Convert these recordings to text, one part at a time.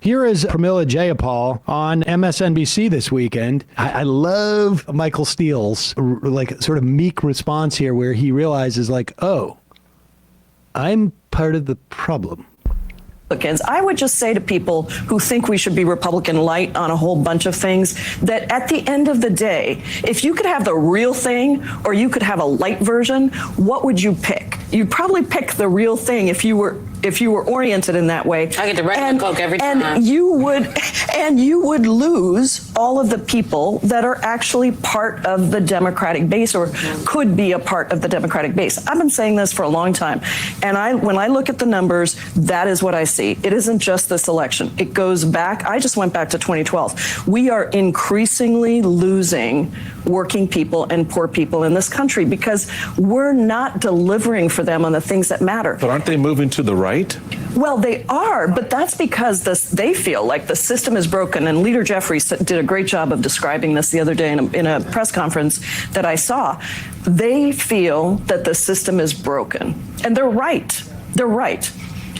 Here is Pramila Jayapal on MSNBC this weekend. I love Michael Steele's like sort of meek response here where he realizes like, oh, I'm part of the problem. I would just say to people who think we should be Republican-Lite on a whole bunch of things that at the end of the day, if you could have the real thing or you could have a light version, what would you pick? You'd probably pick the real thing if you were oriented in that way. I get the regular Coke every time. And you would lose all of the people that are actually part of the Democratic base or could be a part of the Democratic base. I've been saying this for a long time. And when I look at the numbers, that is what I see. It isn't just this election. It goes back. I just went back to 2012. We are increasingly losing working people and poor people in this country because we're not delivering for them on the things that matter. But aren't they moving to the right? Well, they are, but that's because they feel like the system is broken. And Leader Jeffrey did a great job of describing this the other day in a press conference that I saw. They feel that the system is broken. And they're right. They're right.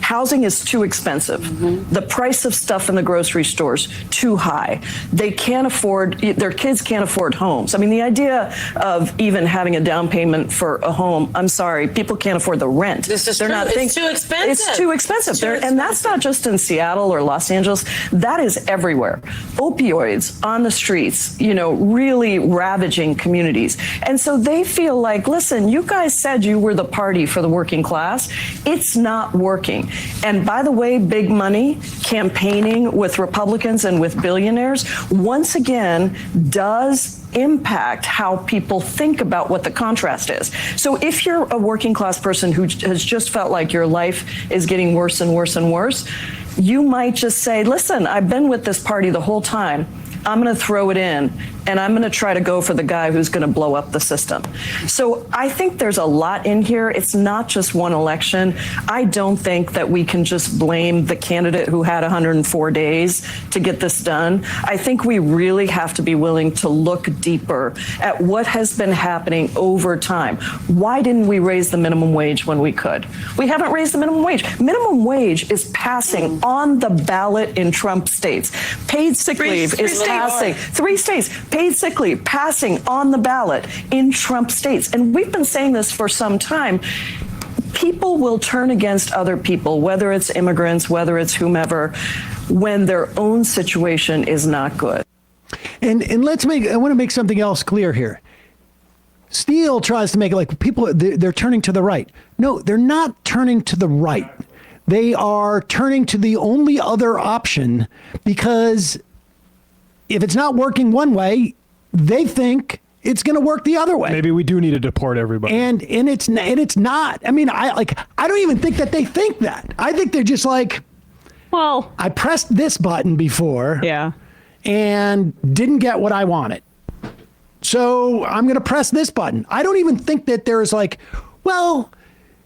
Housing is too expensive. Mm-hmm. The price of stuff in the grocery stores, too high. They can't afford, their kids can't afford homes. I mean, the idea of even having a down payment for a home, I'm sorry, people can't afford the rent. This is true. It's too expensive. It's too expensive. And that's not just in Seattle or Los Angeles. That is everywhere. Opioids on the streets, really ravaging communities. And so they feel like, listen, you guys said you were the party for the working class. It's not working. And by the way, big money campaigning with Republicans and with billionaires, once again, does impact how people think about what the contrast is. So if you're a working class person who has just felt like your life is getting worse and worse and worse, you might just say, listen, I've been with this party the whole time. I'm going to throw it in, and I'm going to try to go for the guy who's going to blow up the system. So I think there's a lot in here. It's not just one election. I don't think that we can just blame the candidate who had 104 days to get this done. I think we really have to be willing to look deeper at what has been happening over time. Why didn't we raise the minimum wage when we could? We haven't raised the minimum wage. Minimum wage is passing on the ballot in Trump states. Paid sick leave is passing. 3 states, paid sick leave, passing on the ballot in Trump states. And we've been saying this for some time. People will turn against other people, whether it's immigrants, whether it's whomever, when their own situation is not good. And I want to make something else clear here. Steele tries to make it like people, they're turning to the right. No, they're not turning to the right. They are turning to the only other option because if it's not working one way, they think it's going to work the other way. Maybe we do need to deport everybody. And it's not. I mean, I don't even think that they think that. I think they're just like, well, I pressed this button before, and didn't get what I wanted. So I'm going to press this button. I don't even think that there's like, well,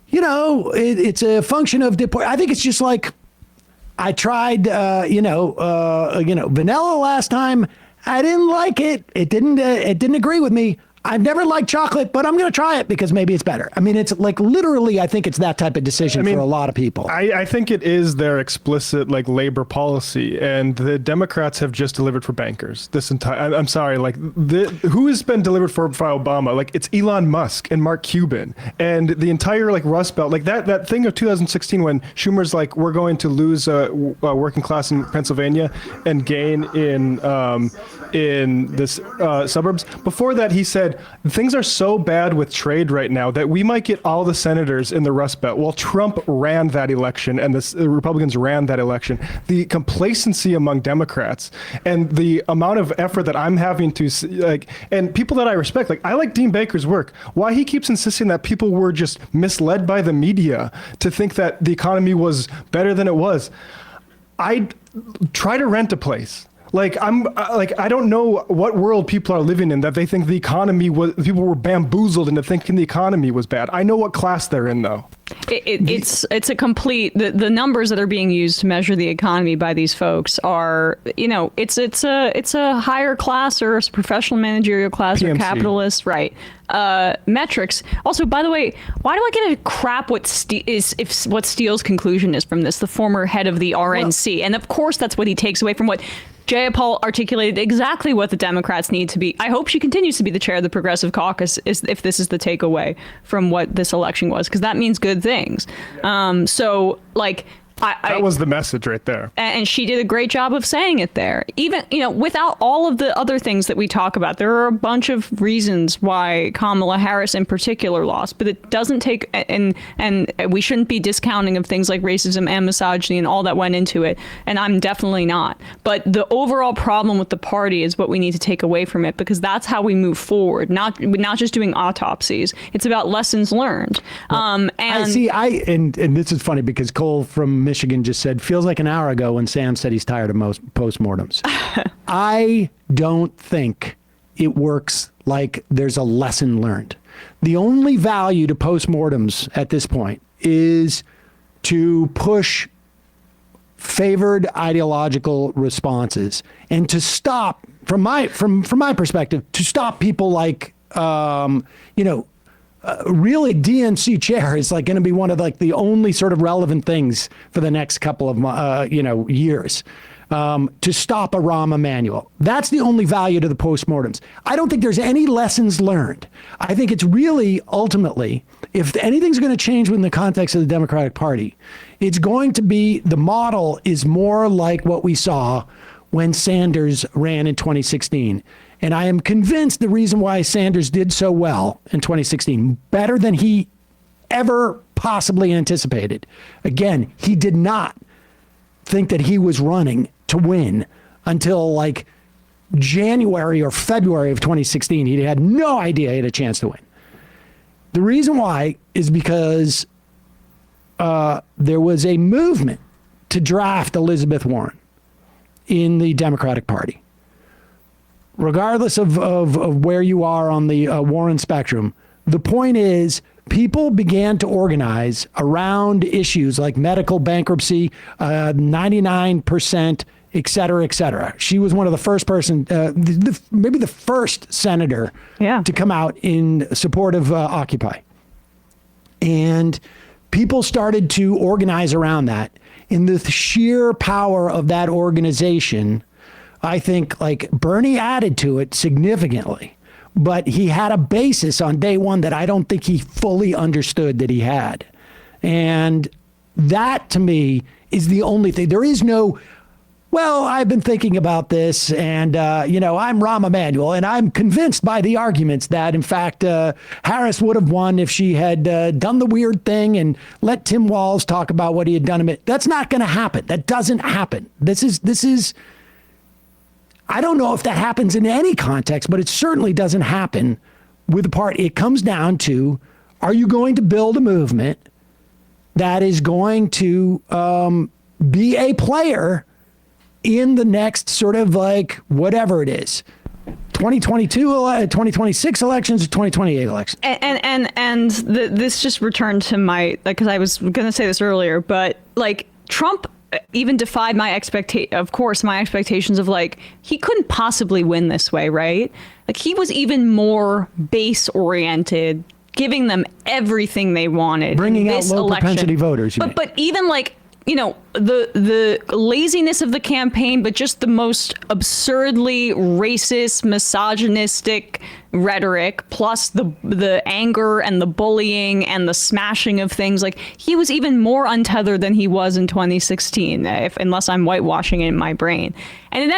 it's a function of deport. I think it's just like, I tried, vanilla last time. I didn't like it. It didn't agree with me. I've never liked chocolate, but I'm going to try it because maybe it's better. I mean, it's like literally, I think it's that type of decision for a lot of people. I think it is their explicit labor policy, and the Democrats have just delivered for bankers. I'm sorry, who has been delivered for by Obama? It's Elon Musk and Mark Cuban and the entire Rust Belt. that thing of 2016 when Schumer's we're going to lose working class in Pennsylvania and gain in this suburbs. Before that, he said, things are so bad with trade right now that we might get all the senators in the Rust Belt. Well, Trump ran that election and the Republicans ran that election. The complacency among Democrats and the amount of effort that I'm having to and people that I respect, I like Dean Baker's work. Why he keeps insisting that people were just misled by the media to think that the economy was better than it was. I try to rent a place. I don't know what world people are living in that they think people were bamboozled into thinking the economy was bad. I know what class they're in, though. It's a complete, the numbers that are being used to measure the economy by these folks are, it's a higher class or a professional managerial class PMC. or capitalist, right? Metrics. Also, by the way, why do I get a crap what Steele's conclusion is from this? The former head of the RNC, and of course that's what he takes away from what Jayapal articulated, exactly what the Democrats need to be. I hope she continues to be the chair of the Progressive Caucus if this is the takeaway from what this election was, because that means good things. That was the message right there. And she did a great job of saying it there. Even, without all of the other things that we talk about, there are a bunch of reasons why Kamala Harris in particular lost, but it doesn't take, and we shouldn't be discounting of things like racism and misogyny and all that went into it. And I'm definitely not. But the overall problem with the party is what we need to take away from it, because that's how we move forward, not just doing autopsies. It's about lessons learned. And this is funny because Cole from Michigan just said, feels like an hour ago when Sam said he's tired of most postmortems. I don't think it works like there's a lesson learned. The only value to postmortems at this point is to push favored ideological responses and to stop, from my perspective, to stop people like, really DNC chair is like going to be one of the only sort of relevant things for the next couple of years, to stop a Rahm Emanuel. That's the only value to the postmortems. I don't think there's any lessons learned. I think it's really ultimately, if anything's going to change within the context of the Democratic Party, it's going to be, the model is more like what we saw when Sanders ran in 2016. And I am convinced the reason why Sanders did so well in 2016, better than he ever possibly anticipated. Again, he did not think that he was running to win until January or February of 2016. He had no idea he had a chance to win. The reason why is because there was a movement to draft Elizabeth Warren in the Democratic Party. Regardless of where you are on the Warren spectrum, the point is people began to organize around issues like medical bankruptcy, 99%, et cetera, et cetera. She was one of the first maybe the first senator to come out in support of Occupy. And people started to organize around that. In the sheer power of that organization, I think Bernie added to it significantly, but he had a basis on day one that I don't think he fully understood that he had. And that to me is the only thing. There is no, well, I've been thinking about this and, I'm Rahm Emanuel and I'm convinced by the arguments that in fact, Harris would have won if she had done the weird thing and let Tim Walz talk about what he had done. That's not going to happen. That doesn't happen. This is, I don't know if that happens in any context, but it certainly doesn't happen with the party. It comes down to, are you going to build a movement that is going to be a player in the next sort of whatever it is, 2022, 2026 elections or 2028 elections? And this just returned to my, because I was going to say this earlier, but Trump even defied my expectations of he couldn't possibly win this way, right? He was even more base oriented, giving them everything they wanted, bringing out low propensity voters. But even the laziness of the campaign, but just the most absurdly racist, misogynistic rhetoric, plus the anger and the bullying and the smashing of things. He was even more untethered than he was in 2016, unless I'm whitewashing it in my brain. And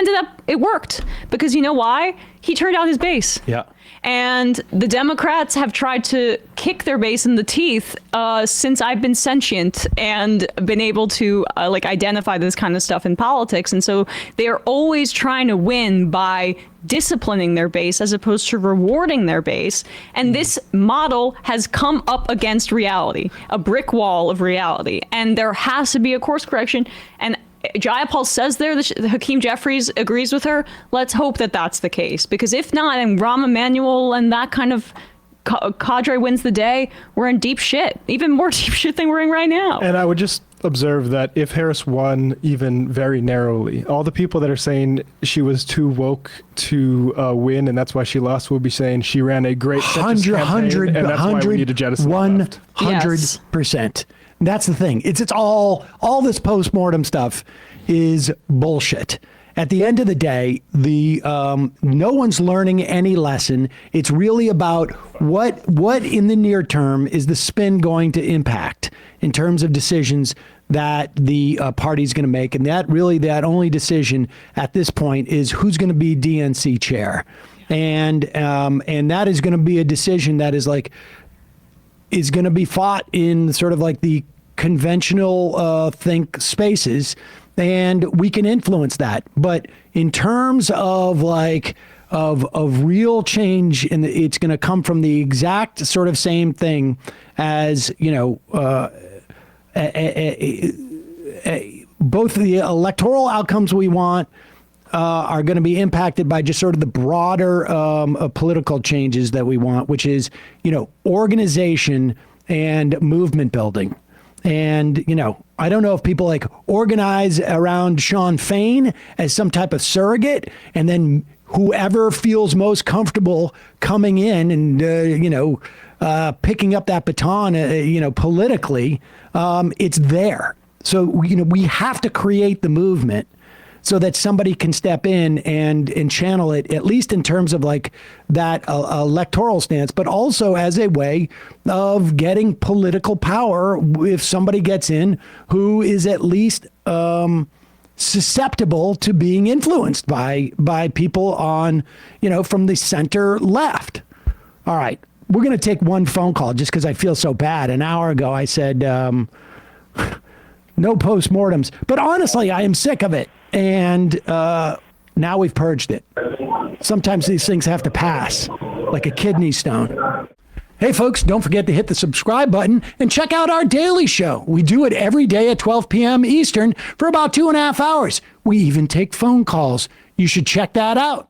it worked, because you know why? He turned out his base. Yeah. And the Democrats have tried to kick their base in the teeth since I've been sentient and been able to identify this kind of stuff in politics. And so they are always trying to win by disciplining their base as opposed to rewarding their base. And this model has come up against reality, a brick wall of reality. And there has to be a course correction. And Jayapal says there that Hakeem Jeffries agrees with her. Let's hope that that's the case, because if not, and Rahm Emanuel and that kind of cadre wins the day, we're in deep shit, even more deep shit than we're in right now. And I would just observe that if Harris won even very narrowly, all the people that are saying she was too woke to win and that's why she lost will be saying she ran a great campaign and that's why we need to jettison 100%. That's the thing. It's all this postmortem stuff is bullshit. At the end of the day, no one's learning any lesson. It's really about what in the near term is the spin going to impact in terms of decisions that the party's going to make. And that only decision at this point is who's going to be DNC chair. And that is going to be a decision that is going to be fought in sort of like the conventional think spaces. And we can influence that. But in terms of of real change, and it's going to come from the exact sort of same thing as, both the electoral outcomes we want are going to be impacted by just sort of the broader political changes that we want, which is, organization and movement building. And, I don't know if people organize around Sean Fain as some type of surrogate, and then whoever feels most comfortable coming in and, picking up that baton, politically, it's there. So, we have to create the movement so that somebody can step in and channel it, at least in terms of that electoral stance, but also as a way of getting political power if somebody gets in who is at least susceptible to being influenced by people on, from the center left. All right, we're going to take one phone call just because I feel so bad. An hour ago, I said no postmortems, but honestly, I am sick of it. And now we've purged it. Sometimes these things have to pass, like a kidney stone. Hey, folks, don't forget to hit the subscribe button and check out our daily show. We do it every day at 12 p.m. Eastern for about 2.5 hours. We even take phone calls. You should check that out.